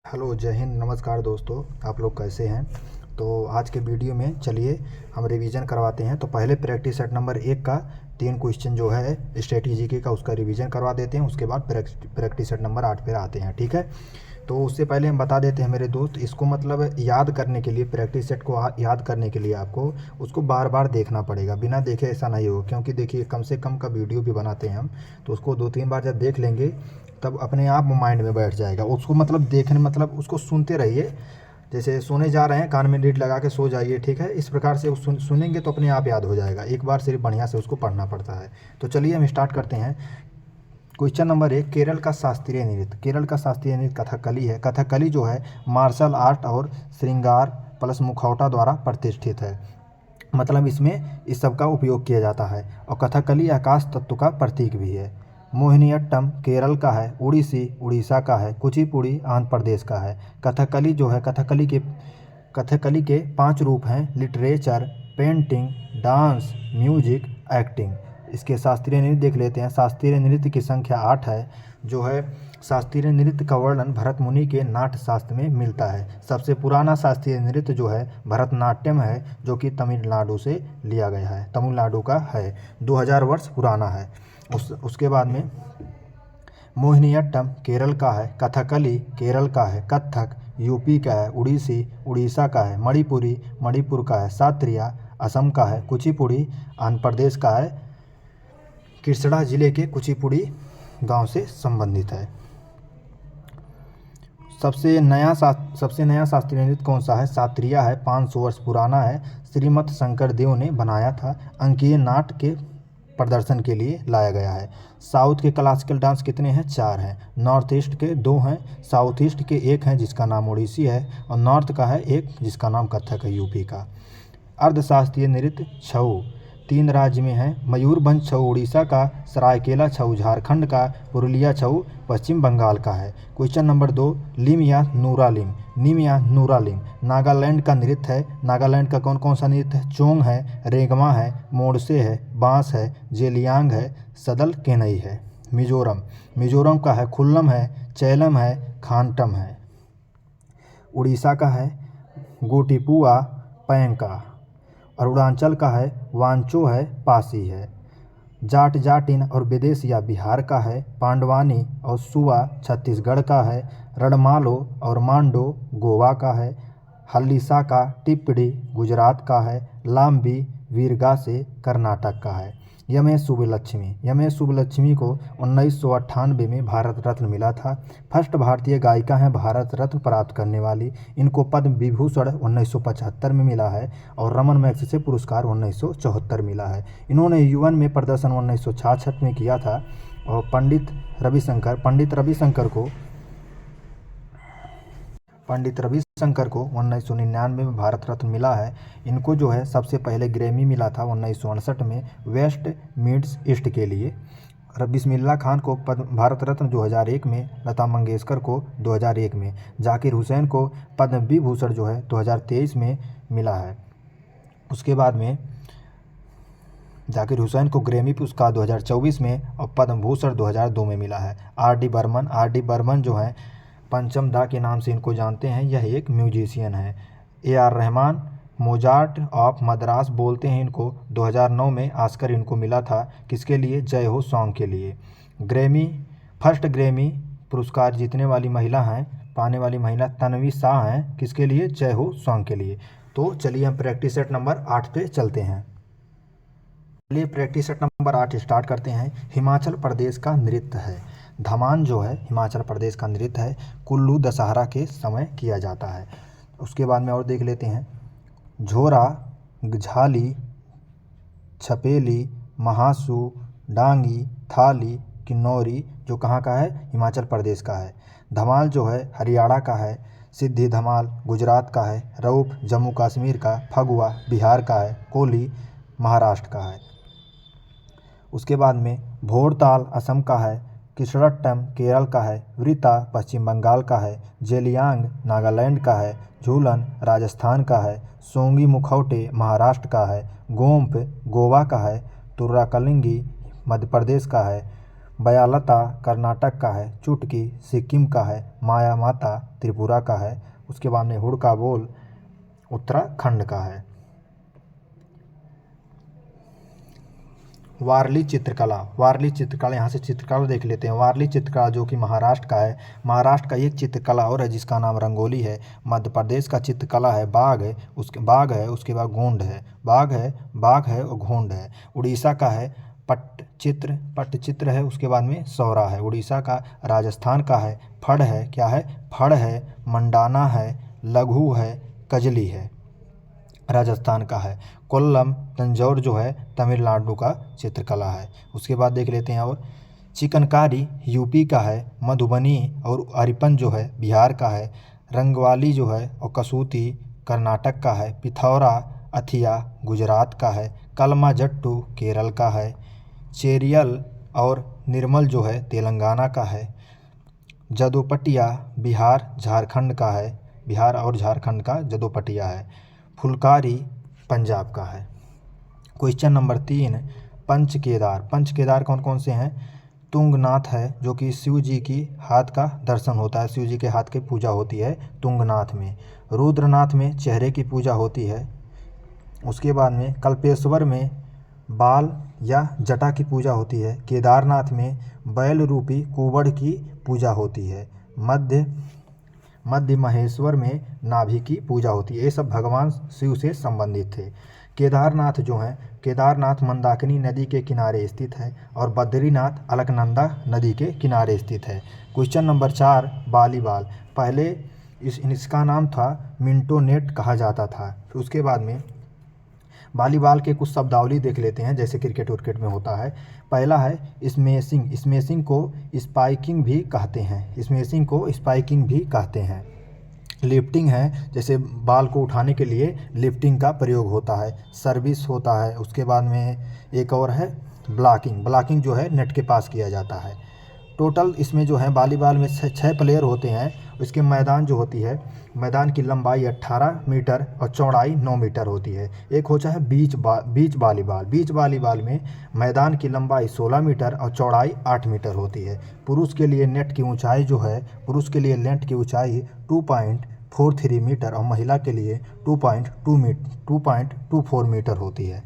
Hello, जय हिंद, नमस्कार दोस्तों। आप लोग कैसे हैं? तो आज के वीडियो में चलिए हम रिवीजन करवाते हैं। तो पहले प्रैक्टिस सेट नंबर 1 का 3 क्वेश्चन जो है स्ट्रेटेजी का उसका रिवीजन करवा देते हैं। उसके बाद प्रैक्टिस सेट नंबर 8 पर आते हैं, ठीक है। तो उससे पहले हम बता देते हैं मेरे दोस्त, इसको मतलब याद करने के लिए, प्रैक्टिस सेट को याद करने के लिए आपको उसको बार बार देखना पड़ेगा। बिना देखे ऐसा नहीं होगा, क्योंकि देखिए कम से कम का वीडियो भी बनाते हैं हम, तो उसको 2-3 बार जब देख लेंगे तब अपने आप माइंड में बैठ जाएगा। उसको मतलब देखने मतलब उसको सुनते रहिए, जैसे सोने जा रहे हैं कान में लीड लगा के सो जाइए, ठीक है। इस प्रकार से सुनेंगे तो अपने आप याद हो जाएगा। एक बार सिर्फ बढ़िया से उसको पढ़ना पड़ता है। तो चलिए हम स्टार्ट करते हैं। क्वेश्चन नंबर 1, केरल का शास्त्रीय नृत्य। केरल का शास्त्रीय नृत्य कथकली है। कथकली जो है मार्शल आर्ट और श्रृंगार प्लस मुखौटा द्वारा प्रतिष्ठित है। मतलब इसमें इस सब का उपयोग किया जाता है। और कथकली आकाश तत्व का प्रतीक भी है। मोहिनीअट्टम केरल का है। उड़ीसी उड़ीसा का है। कुचिपुड़ी आंध्र प्रदेश का है। कथकली जो है कथकली के 5 रूप हैं: literature, painting, dance, music, acting. इसके शास्त्रीय नृत्य देख लेते हैं। शास्त्रीय नृत्य की संख्या 8 है। जो है शास्त्रीय नृत्य का वर्णन भरत मुनि के नाट्य शास्त्र में मिलता है। सबसे पुराना शास्त्रीय नृत्य जो है भरतनाट्यम है, जो कि तमिलनाडु से लिया गया है, तमिलनाडु का है, 2000 वर्ष पुराना है। उसके बाद में मोहिनीअट्टम केरल का है। कथकली केरल का है। कथक यूपी का है। उड़ीसी उड़ीसा का है। मणिपुरी मणिपुर का है। सात्रिया असम का है। कुचिपुड़ी आंध्र प्रदेश का है। कृष्णा जिले के कुचिपुड़ी गांव से संबंधित है। सबसे नया शास्त्रीय नृत्य कौन सा है? सात्रिया है, 500 वर्ष पुराना है। श्रीमत शंकर देव ने बनाया था। अंकीय नाट्य के प्रदर्शन के लिए लाया गया है। साउथ के क्लासिकल डांस कितने हैं? 4 हैं। नॉर्थ ईस्ट के 2 हैं। साउथ ईस्ट के 1 हैं जिसका नाम ओडिसी है, और नॉर्थ का है 1 जिसका नाम कथक है, यूपी का। अर्धशास्त्रीय नृत्य छऊ 3 राज्य में है। मयूरभंज छऊ उड़ीसा का, सरायकेला छऊ झारखंड का, पुरुलिया छऊ पश्चिम बंगाल का है। क्वेश्चन नंबर 2, लिम या नूरालिम। निम या नूरालिम नागालैंड का नृत्य है। नागालैंड का कौन कौन सा नृत्य है? चोंग है, रेगमा है, मोरसे है, बांस है, जेलियांग है, सदल केनई है। मिजोरम का है खुल्लम है, चैलम है, खानटम है। उड़ीसा का है गोटिपुआ पैंका। अरुणाचल का है वांचो है, पासी है। जाटिन और विदेशिया बिहार का है। पांडवानी और सुवा छत्तीसगढ़ का है। रणमालो और मांडो गोवा का है। हल्लीसा का टिप्पणी गुजरात का है। लाम्बी वीरगासे कर्नाटक का है। यमेश सुब्बलक्ष्मी को 1998 में भारत रत्न मिला था। फर्स्ट भारतीय गायिका हैं भारत रत्न प्राप्त करने वाली। इनको पद्म विभूषण 1975 में मिला है, और रमन मैग्सेसे पुरस्कार 1974 मिला है। इन्होंने यूएन में प्रदर्शन 1966 में किया था। और पंडित रविशंकर को 1999 में भारत रत्न मिला है। इनको जो है सबसे पहले ग्रैमी मिला था 1968 में वेस्ट मिड्स ईस्ट के लिए। बिस्मिल्लाह खान को भारत रत्न 2001 में, लता मंगेशकर को 2001 में, जाकिर हुसैन को पद्म विभूषण जो है 2023 में मिला है। उसके बाद में जाकिर हुसैन को ग्रैमी पुरस्कार 2024 में और पद्म भूषण 2002 में मिला है। आर डी बर्मन जो है पंचम दा के नाम से इनको जानते हैं। यह एक म्यूजिशियन है। AR Rahman Mozart of Madras बोलते हैं इनको। 2009 में ऑस्कर इनको मिला था। किसके लिए? जय हो सॉन्ग के लिए। फर्स्ट ग्रैमी पुरस्कार जीतने वाली महिला हैं, पाने वाली महिला तन्वी शाह हैं। किसके लिए? जय हो सॉन्ग के लिए। तो चलिए हम प्रैक्टिस सेट नंबर 8 पे चलते हैं। चलिए प्रैक्टिस सेट नंबर 8 स्टार्ट करते हैं। हिमाचल प्रदेश का नृत्य है धमान, जो है हिमाचल प्रदेश का नृत्य है। कुल्लू दशहरा के समय किया जाता है। उसके बाद में और देख लेते हैं। झोरा, झाली, छपेली, महासू, डांगी, थाली, किन्नौरी जो कहाँ का है? हिमाचल प्रदेश का है। धमाल जो है हरियाणा का है। सिद्धि धमाल गुजरात का है। रऊफ जम्मू कश्मीर का। फगुआ बिहार का है। कोली महाराष्ट्र का है। उसके बाद में भोरताल असम का है। कृष्णट्टम केरल का है। वृता पश्चिम बंगाल का है। जेलियांग नागालैंड का है। झूलन राजस्थान का है। सोंगी मुखौटे महाराष्ट्र का है। गोम्प गोवा का है। तुर्रा कलिंगी मध्य प्रदेश का है। बयालता कर्नाटक का है, चुटकी सिक्किम का है, माया माता त्रिपुरा का है। उसके बाद में हुड़का बोल उत्तराखंड का है। वारली चित्रकला, वारली चित्रकला, यहाँ से चित्रकला देख लेते हैं। वारली चित्रकला जो कि महाराष्ट्र का है। महाराष्ट्र का एक चित्रकला और है जिसका नाम रंगोली है। मध्य प्रदेश का चित्रकला है बाघ है, उसके बाद गोंड है, बाघ है और गोंड है। उड़ीसा का है पट्टचित्र है, उसके बाद में सौरा है उड़ीसा का। राजस्थान का है फड़ है, क्या है फड़ है। मंडाना है, लघु है, कजली है, राजस्थान का है। कोल्लम तंजौर जो है तमिलनाडु का चित्रकला है। उसके बाद देख लेते हैं और चिकनकारी यूपी का है। मधुबनी और अरिपन जो है बिहार का है। रंगवाली जो है और कसूती कर्नाटक का है। पिथौरा अथिया गुजरात का है। कलमाजट्टू केरल का है। चेरियल और निर्मल जो है तेलंगाना का है। जदोपटिया बिहार झारखंड का है, बिहार और झारखंड का जदोपटिया है। फुलकारी पंजाब का है। क्वेश्चन नंबर 3, पंचकेदार कौन कौन से हैं? तुंगनाथ है जो कि शिव जी की हाथ का दर्शन होता है, शिव जी के हाथ की पूजा होती है तुंगनाथ में। रुद्रनाथ में चेहरे की पूजा होती है। उसके बाद में कल्पेश्वर में बाल या जटा की पूजा होती है। केदारनाथ में बैल रूपी कुबड़ की पूजा होती है। मध्य महेश्वर में नाभि की पूजा होती है। ये सब भगवान शिव से संबंधित थे। केदारनाथ जो है, केदारनाथ मंदाकिनी नदी के किनारे स्थित है और बद्रीनाथ अलकनंदा नदी के किनारे स्थित है। Question number 4, volleyball. पहले इसका नाम था मिंटो नेट कहा जाता था। फिर उसके बाद में वॉलीबॉल के कुछ शब्दावली देख लेते हैं जैसे क्रिकेट विकेट में होता है। पहला है स्मैशिंग को स्पाइकिंग भी कहते हैं। लिफ्टिंग है, जैसे बॉल को उठाने के लिए लिफ्टिंग का प्रयोग होता है। सर्विस होता है। उसके बाद में एक और है ब्लॉकिंग जो है नेट के पास किया जाता है। टोटल इसमें जो है वॉलीबॉल में 6 प्लेयर होते हैं। इसके मैदान जो होती है, मैदान की लंबाई 18 मीटर और चौड़ाई 9 मीटर होती है। एक होता है बीच वॉलीबॉल में मैदान की लंबाई 16 मीटर और चौड़ाई 8 मीटर होती है। पुरुष के लिए नेट की ऊंचाई जो है, 2.43 मीटर और महिला के लिए 2.24 मीटर होती है।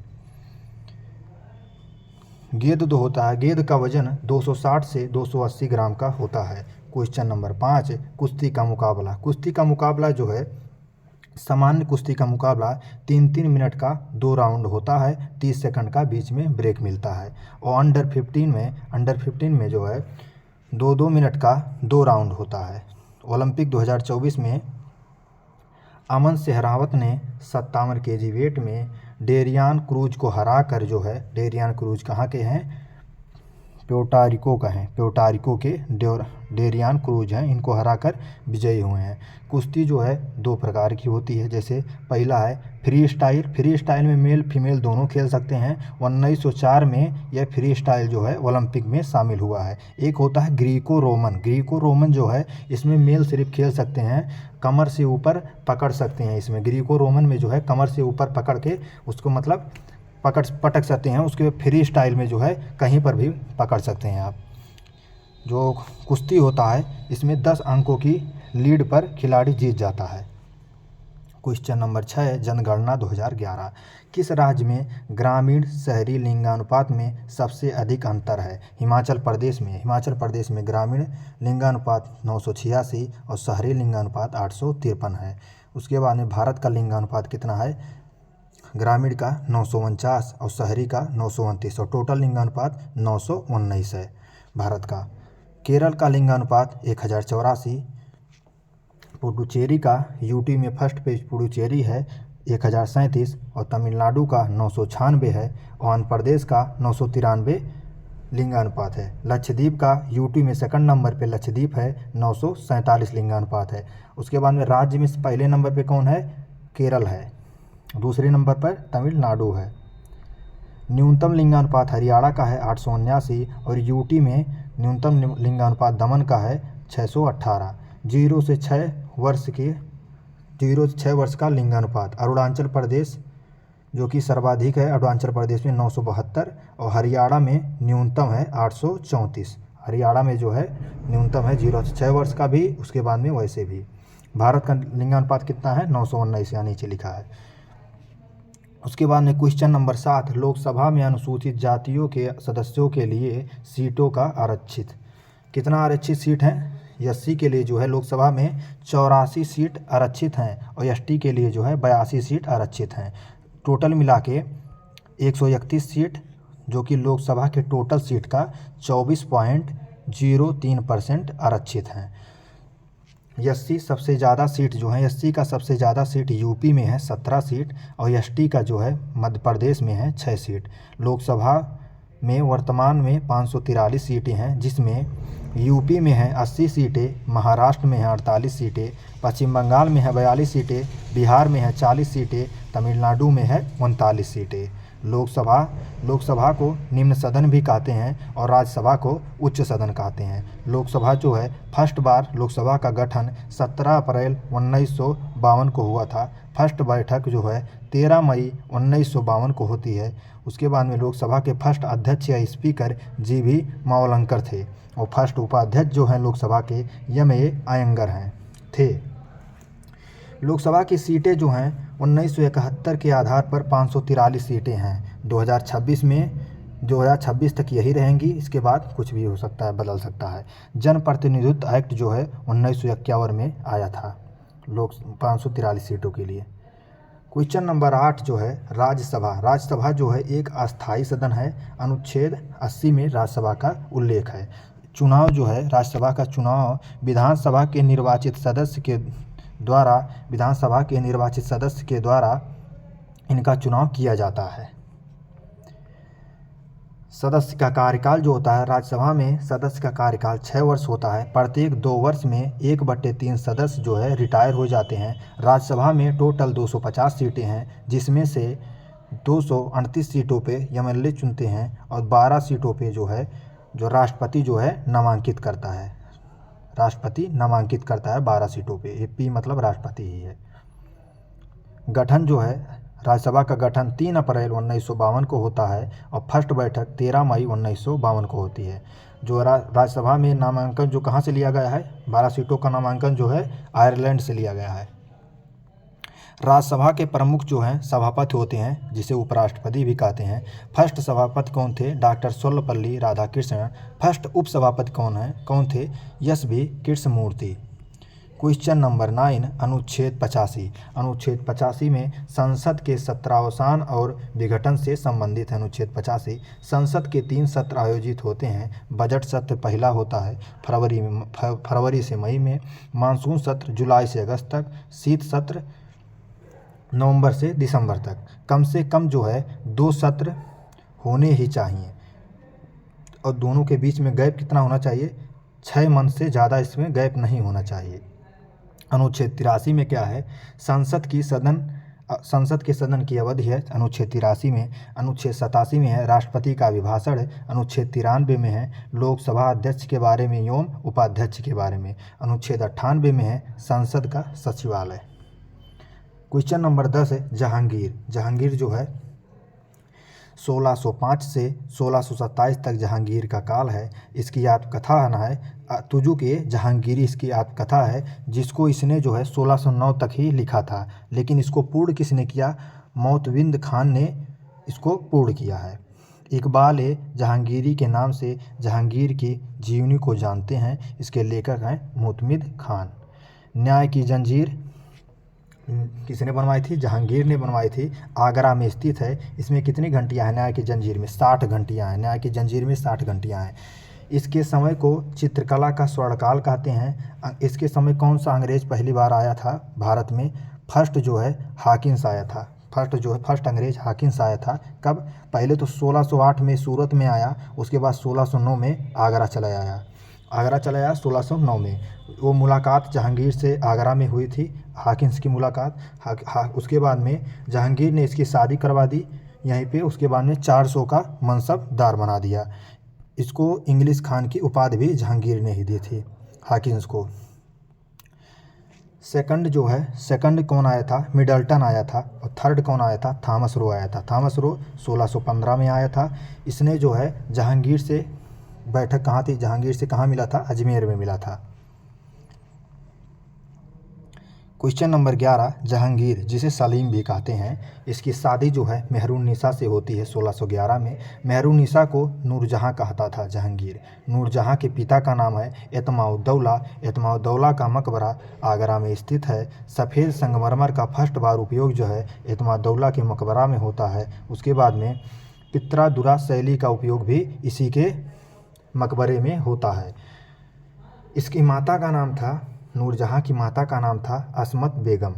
गेंद होता है, गेंद का वजन 260 से 280 ग्राम का होता है। क्वेश्चन नंबर 5, कुश्ती का मुकाबला जो है, सामान्य कुश्ती का मुकाबला 3 मिनट का 2 राउंड होता है। 30 सेकंड का बीच में ब्रेक मिलता है। और अंडर 15 में जो है 2 मिनट का 2 राउंड होता है। ओलंपिक 2024 में अमन सेहरावत ने 57 kg वेट में डेरियान क्रूज को हराकर जो है, डेरियान क्रूज कहाँ के हैं? प्योर्टोरिको के डेरियान क्रूज हैं, इनको हराकर विजयी हुए हैं। कुश्ती जो है 2 प्रकार की होती है। जैसे पहला है फ्री स्टाइल में मेल फीमेल दोनों खेल सकते हैं। 1904 में यह फ्री स्टाइल जो है ओलंपिक में शामिल हुआ है। एक होता है ग्रीको रोमन जो है, इसमें मेल सिर्फ खेल सकते हैं, कमर से ऊपर पकड़ सकते हैं। इसमें ग्रीको रोमन में जो है कमर से ऊपर पकड़ के उसको मतलब पटक सकते हैं। उसके फ्री स्टाइल में जो है कहीं पर भी पकड़ सकते हैं आप। जो कुश्ती होता है इसमें 10 अंकों की लीड पर खिलाड़ी जीत जाता है। क्वेश्चन नंबर 6, जनगणना 2011। किस राज्य में ग्रामीण शहरी लिंगानुपात में सबसे अधिक अंतर है? हिमाचल प्रदेश में ग्रामीण लिंगानुपात 986 और शहरी लिंगानुपात 853 है। उसके बाद में भारत का लिंगानुपात कितना है? ग्रामीण का 949 और शहरी का 929 और टोटल लिंगानुपात 919 है भारत का। केरल का लिंगानुपात 1084। पुडुचेरी का यूटी में फर्स्ट पेज पुडुचेरी है 1037 और तमिलनाडु का 996 है और आंध्र प्रदेश का 993 लिंगानुपात है। लक्षद्वीप का यूटी में सेकंड नंबर पे लक्षद्वीप है 947 लिंगानुपात है। उसके बाद में राज्य में पहले नंबर पे कौन है? केरल है। दूसरे नंबर पर तमिलनाडु है। न्यूनतम लिंगानुपात हरियाणा का है 879 और यूटी में न्यूनतम लिंगानुपात दमन का है 618। 0 से 6 वर्ष का लिंगानुपात अरुणाचल प्रदेश जो कि सर्वाधिक है, अरुणाचल प्रदेश में 972 और हरियाणा में न्यूनतम है 834। हरियाणा में जो है न्यूनतम है 0 से 6 वर्ष का भी, उसके बाद में वैसे भी। भारत का लिंगानुपात कितना है 919, यहाँ नीचे लिखा है। उसके बाद में क्वेश्चन नंबर 7, लोकसभा में अनुसूचित जातियों के सदस्यों के लिए सीटों का आरक्षित, कितना आरक्षित सीट है? एससी के लिए जो है लोकसभा में 84 सीट आरक्षित हैं और एसटी के लिए जो है 82 सीट आरक्षित हैं। टोटल मिला के 131 सीट, जो कि लोकसभा के टोटल सीट का 24.03% आरक्षित हैं। एससी सबसे ज़्यादा सीट जो है, एससी का सबसे ज़्यादा सीट यूपी में है 17 सीट और एसटी का जो है मध्य प्रदेश में है 6 सीट। लोकसभा में वर्तमान में 543 सीटें हैं, जिसमें यूपी में है 80 सीटें, महाराष्ट्र में है 48 सीटें, पश्चिम बंगाल में है 42 सीटें, बिहार में है 40 सीटें, तमिलनाडु में है 39 सीटें। लोकसभा को निम्न सदन भी कहते हैं और राज्यसभा को उच्च सदन कहते हैं। लोकसभा जो है फर्स्ट बार लोकसभा का गठन 17 अप्रैल 1952 को हुआ था। फर्स्ट बैठक जो है 13 मई 1952 को होती है। उसके बाद में लोकसभा के फर्स्ट अध्यक्ष या स्पीकर GV मावलंकर थे और फर्स्ट उपाध्यक्ष जो हैं लोकसभा के MA अयंगर हैं थे। लोकसभा की सीटें जो हैं 1971 के आधार पर 543 सीटें हैं। 2026 तक यही रहेंगी, इसके बाद कुछ भी हो सकता है, बदल सकता है। जन प्रतिनिधित्व एक्ट जो है 1951 में आया था 543 सीटों के लिए। क्वेश्चन नंबर 8 जो है राज्यसभा जो है एक अस्थायी सदन है। अनुच्छेद 80 में राज्यसभा का उल्लेख है। चुनाव जो है राज्यसभा का चुनाव विधानसभा के निर्वाचित सदस्य के द्वारा इनका चुनाव किया जाता है। सदस्य का कार्यकाल जो होता है, राज्यसभा में सदस्य का कार्यकाल 6 वर्ष होता है। प्रत्येक 2 वर्ष में 1/3 सदस्य जो है रिटायर हो जाते हैं। राज्यसभा में टोटल 250 सीटें हैं, जिसमें से 238 सीटों पे MLA चुनते हैं और 12 सीटों पे जो है राष्ट्रपति जो है नामांकित करता है। राष्ट्रपति नामांकित करता है 12 सीटों पे। AP मतलब राष्ट्रपति ही है। गठन जो है राज्यसभा का गठन 3 अप्रैल 1952 को होता है और फर्स्ट बैठक 13 मई 1952 को होती है। जो राज्यसभा में नामांकन जो कहाँ से लिया गया है, 12 सीटों का नामांकन जो है आयरलैंड से लिया गया है। राज्यसभा के प्रमुख जो हैं सभापति होते हैं, जिसे उपराष्ट्रपति भी कहते हैं। फर्स्ट सभापति कौन थे? डॉक्टर सर्वपल्ली राधाकृष्णन। फर्स्ट उपसभापति कौन थे? SV कृष्णमूर्ति। क्वेश्चन नंबर 9, अनुच्छेद 85। अनुच्छेद 85 में संसद के सत्रावसान और विघटन से संबंधित है। अनुच्छेद 85 संसद के 3 सत्र आयोजित होते हैं। बजट सत्र पहला होता है फरवरी से मई में, मानसून सत्र जुलाई से अगस्त तक, शीत सत्र नवंबर से दिसंबर तक। कम से कम जो है 2 सत्र होने ही चाहिए और दोनों के बीच में गैप कितना होना चाहिए? 6 मंथ से ज़्यादा इसमें गैप नहीं होना चाहिए। अनुच्छेद 83 में क्या है? संसद के सदन की अवधि है अनुच्छेद 83 में। अनुच्छेद 87 में है राष्ट्रपति का अभिभाषण है। अनुच्छेद 93 में है लोकसभा अध्यक्ष के बारे में एवं उपाध्यक्ष के बारे में। अनुच्छेद 98 में है संसद का सचिवालय। क्वेश्चन नंबर 10 है जहांगीर जो है 1605 से 1627 तक जहांगीर का काल है। इसकी आत्मकथा है तुजुक-ए जहांगीरी, इसकी आत्मकथा है, जिसको इसने जो है 1609 तक ही लिखा था, लेकिन इसको पूर्ण किसने किया? मोतविंद खान ने इसको पूर्ण किया है। इकबाल-ए जहांगीरी के नाम से जहांगीर की जीवनी को जानते हैं। इसके लेखक हैं मोतविंद खान। न्याय की जंजीर किसने बनवाई थी? जहांगीर ने बनवाई थी। आगरा में स्थित है। इसमें कितनी घंटियां हैं? न्याय की जंजीर में 60 घंटियां हैं। न्याय की जंजीर में 60 घंटियां हैं। इसके समय को चित्रकला का स्वर्णकाल कहते हैं। इसके समय कौन सा अंग्रेज पहली बार आया था भारत में? फर्स्ट जो है हॉकिंस आया था। फर्स्ट अंग्रेज हॉकिंस आया था। कब? पहले तो 1608 में सूरत में आया, उसके बाद 1609 में आगरा चला आया 1609 में। वो मुलाकात जहांगीर से आगरा में हुई थी, हॉकिंस की मुलाकात। उसके बाद में जहांगीर ने इसकी शादी करवा दी यहीं पे। उसके बाद में 400 का मनसबदार बना दिया। इसको इंग्लिश खान की उपाधि भी जहांगीर ने ही दी थी हॉकिंस को। सेकंड कौन आया था? मिडल्टन आया था। और थर्ड कौन आया था? थॉमस रो आया था। थॉमस रो 1615 में आया था। इसने जो है जहांगीर से बैठक कहाँ थी, जहांगीर से कहाँ मिला था, अजमेर में मिला था। क्वेश्चन नंबर 11, जहांगीर जिसे सलीम भी कहते हैं, इसकी शादी जो है मेहरुन्निसा से होती है 1611 में। मेहरुन्निसा को नूरजहाँ कहता था जहांगीर। नूरजहाँ के पिता का नाम है एतमाउद्दौला। एतमाउद्दौला का मकबरा आगरा में स्थित है। सफ़ेद संगमरमर का फर्स्ट बार उपयोग जो है एतमाउद्दौला के मकबरा में होता है। उसके बाद में पित्रादुरा शैली का उपयोग भी इसी के मकबरे में होता है। इसकी माता का नाम था, नूरजहाँ की माता का नाम था असमत बेगम।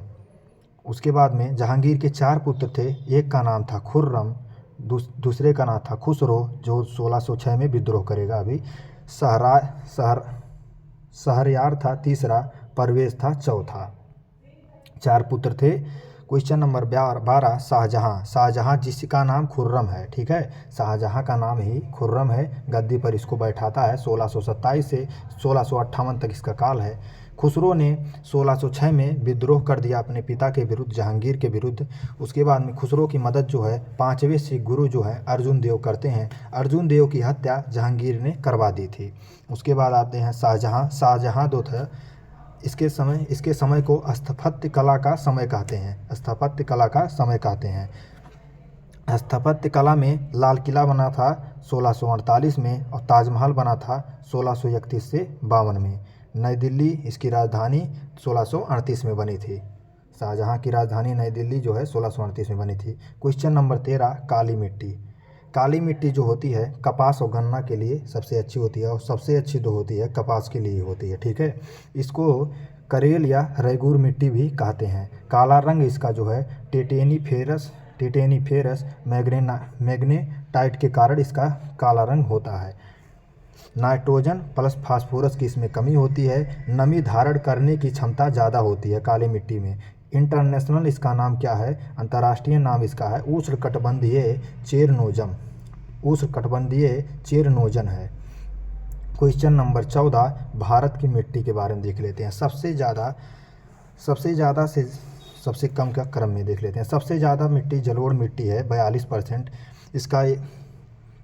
उसके बाद में जहांगीर के 4 पुत्र थे। एक का नाम था खुर्रम, दूसरे का नाम था खुसरो जो 1606 में विद्रोह करेगा अभी। शहरयार था तीसरा, परवेज़ था चौथा। 4 पुत्र थे। Question number 12, Shahjahan. शाहजहाँ जिसका नाम खुर्रम है, ठीक है, शाहजहाँ का नाम ही खुर्रम है। गद्दी पर इसको बैठाता है 1627 से 1658 तक इसका काल है। खुसरो ने 1606 में विद्रोह कर दिया अपने पिता के विरुद्ध, जहांगीर के विरुद्ध। उसके बाद में खुसरो की मदद जो है 5वें सिख गुरु जो है अर्जुन देव करते हैं। अर्जुन देव की हत्या जहांगीर ने करवा दी थी। उसके बाद आते हैं शाहजहाँ। शाहजहाँ जो था इसके समय को स्थापत्य कला का समय कहते हैं। स्थापत्य कला का समय कहते हैं। स्थापत्य कला में लाल किला बना था 1648 में और ताजमहल बना था 1631 से 52 में। नई दिल्ली इसकी राजधानी 1638 में बनी थी। शाहजहाँ की राजधानी नई दिल्ली जो है 1638 में बनी थी। क्वेश्चन नंबर 13, काली मिट्टी। काली मिट्टी जो होती है कपास और गन्ना के लिए सबसे अच्छी होती है और सबसे अच्छी जो होती है कपास के लिए होती है, ठीक है। इसको करेल या रेगूर मिट्टी भी कहते हैं। काला रंग इसका जो है टेटेनीफेरस मैग्नेटाइट के कारण इसका काला रंग होता है। नाइट्रोजन प्लस फास्फोरस की इसमें कमी होती है। नमी धारण करने की क्षमता ज़्यादा होती है काली मिट्टी में। इंटरनेशनल इसका नाम क्या है, अंतर्राष्ट्रीय नाम इसका है उष्णकटिबंधीय चेरनोजन है। क्वेश्चन नंबर 14, भारत की मिट्टी के बारे में देख लेते हैं। सबसे ज़्यादा से सबसे कम का क्रम में देख लेते हैं। सबसे ज़्यादा मिट्टी जलोढ़ मिट्टी है 42%। इसका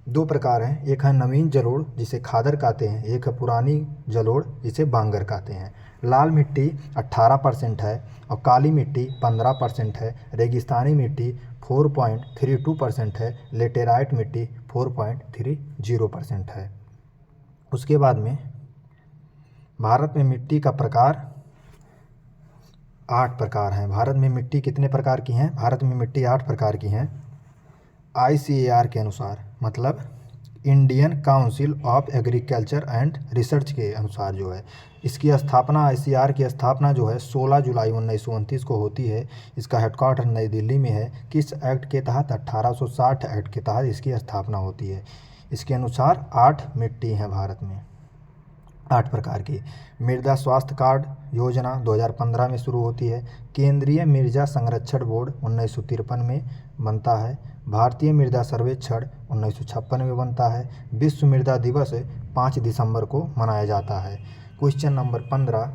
2 प्रकार हैं, एक है नवीन जलोढ़ जिसे खादर कहते हैं, एक है पुरानी जलोढ़ जिसे बांगर कहते हैं। लाल मिट्टी 18% है और काली मिट्टी 15% है। रेगिस्तानी मिट्टी 4.32% है। लेटेराइट मिट्टी 4.30% है। उसके बाद में भारत में मिट्टी का प्रकार 8 प्रकार हैं। भारत में मिट्टी कितने प्रकार की हैं? भारत में मिट्टी 8 प्रकार की हैं। ICAR के अनुसार, मतलब Indian council of agriculture and research के अनुसार जो है इसकी स्थापना, ICAR की स्थापना जो है 16 जुलाई 1929 को होती है। इसका हेडक्वार्टर नई दिल्ली में है। किस एक्ट के तहत? 1860 एक्ट के तहत इसकी स्थापना होती है। इसके अनुसार 8 मिट्टी हैं भारत में, 8 प्रकार की। मृदा स्वास्थ्य कार्ड योजना 2015 में शुरू होती है। केंद्रीय मृदा संरक्षण बोर्ड 1953 में बनता है। भारतीय मृदा सर्वेक्षण 1956 में बनता है। विश्व मृदा दिवस 5 दिसंबर को मनाया जाता है। क्वेश्चन नंबर 15,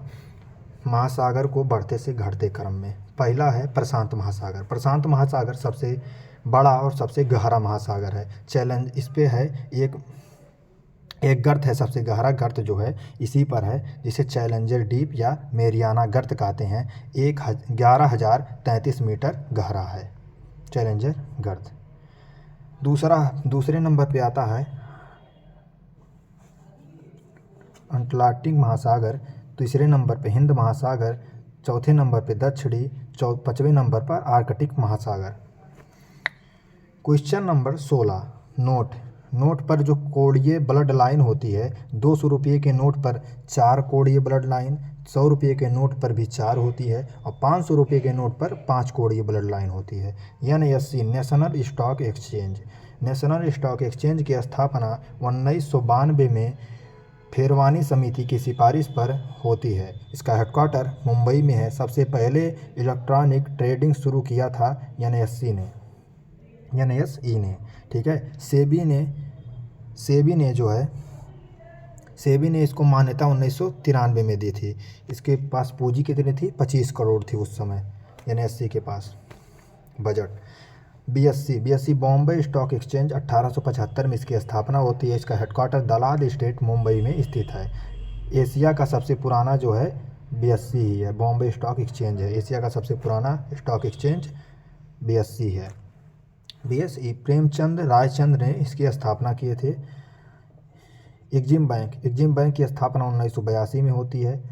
महासागर को बढ़ते से घटते क्रम में। पहला है प्रशांत महासागर। प्रशांत महासागर सबसे बड़ा और सबसे गहरा महासागर है। चैलेंज इस पे है, एक गर्त है, सबसे गहरा गर्त जो है इसी पर है, जिसे चैलेंजर डीप या मेरियाना गर्त कहते हैं। 11,033 मीटर गहरा है चैलेंजर गर्त। दूसरे नंबर पे आता है अटलांटिक महासागर। तीसरे नंबर पे हिंद महासागर। चौथे नंबर पे दक्षिणी। 5वें नंबर पर आर्कटिक महासागर। क्वेश्चन नंबर 16, नोट पर जो कोणीय ब्लड लाइन होती है, 200 रुपये के नोट पर 4 कोणीय ब्लड लाइन, 100 रुपये के नोट पर भी 4 होती है और 500 रुपये के नोट पर 5 कोणीय ब्लड लाइन होती है। NSE national stock exchange. National stock exchange की स्थापना 1992 में फेरवानी समिति की सिफारिश पर होती है। इसका हेडक्वार्टर मुंबई में है। सबसे पहले इलेक्ट्रॉनिक ट्रेडिंग शुरू किया था NSE ने, ठीक है। सेबी ने इसको मान्यता 1993 में दी थी। इसके पास पूंजी कितनी थी? 25 करोड़ थी उस समय NSE के पास budget. BSE Bombay stock exchange 1875 में इसकी स्थापना होती है। इसका हेडक्वार्टर दलाल स्टेट मुंबई में स्थित है। एशिया का सबसे पुराना जो है बीएससी ही है, बॉम्बे स्टॉक एक्सचेंज है। एशिया का सबसे पुराना स्टॉक एक्सचेंज बीएससी है। बीएसई प्रेमचंद रायचंद ने इसकी स्थापना किए थे। एग्जिम बैंक की स्थापना 1982 में होती है।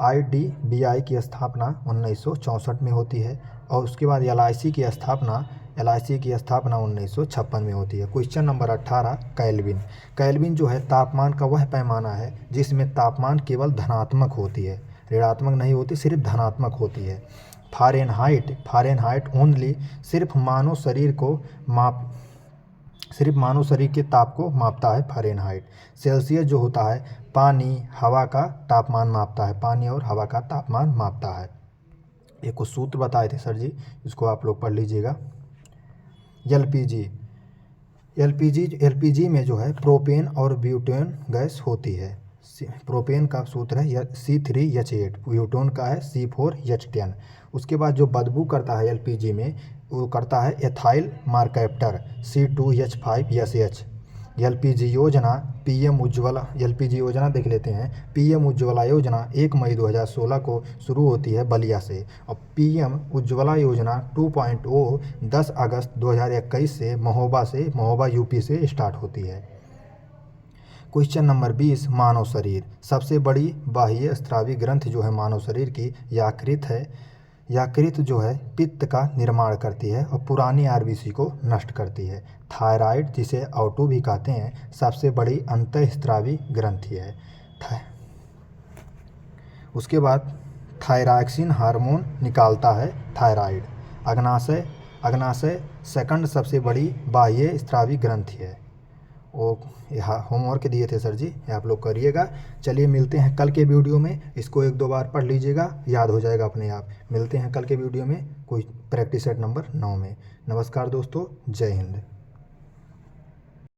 आईडीबीआई की स्थापना 1964 में होती है। और उसके बाद एलआईसी की स्थापना 1956 में होती है। क्वेश्चन नंबर 18 कैल्विन जो है तापमान का वह पैमाना है जिसमें तापमान केवल धनात्मक होती है, ऋणात्मक नहीं होती, सिर्फ धनात्मक होती है। फ़ारेनहाइट ओनली सिर्फ मानव शरीर के ताप को मापता है फ़ारेनहाइट। सेल्सियस जो होता है पानी हवा का तापमान मापता है, पानी और हवा का तापमान मापता है। एक कुछ सूत्र बताए थे सर जी, इसको आप लोग पढ़ लीजिएगा। एलपीजी में जो है प्रोपेन और ब्यूटेन गैस होती है। प्रोपेन का सूत्र है C3H8, ब्यूटेन का है C4H10। उसके बाद जो बदबू करता है एलपीजी में वो करता है एथाइल मार्कैप्टर C2H5SH। एलपीजी योजना एलपीजी योजना देख लेते हैं। पीएम उज्ज्वला योजना 1 मई 2016 को शुरू होती है बलिया से। और पीएम उज्ज्वला योजना 2.0 10 अगस्त 2021 से महोबा यूपी से स्टार्ट होती है। क्वेश्चन नंबर 20 मानव शरीर। सबसे बड़ी बाह्य स्रावी ग्रंथि जो है मानव शरीर की यकृत है। यकृत जो है पित्त का निर्माण करती है और पुरानी आरबीसी को नष्ट करती है। थायराइड जिसे O2 भी कहते हैं सबसे बड़ी अंतःस्रावी ग्रंथि है। उसके बाद थायरॉक्सिन हार्मोन निकालता है थायराइड। अग्नाशय सेकंड सबसे बड़ी बाह्य स्रावी ग्रंथि है। वो होमवर्क दिए थे सर जी, ये आप लोग करिएगा। चलिए मिलते हैं कल के वीडियो में। इसको 1-2 बार पढ़ लीजिएगा, याद हो जाएगा अपने आप। मिलते हैं कल के वीडियो में कोई प्रैक्टिस सेट नंबर 9 में। नमस्कार दोस्तों, जय हिंद।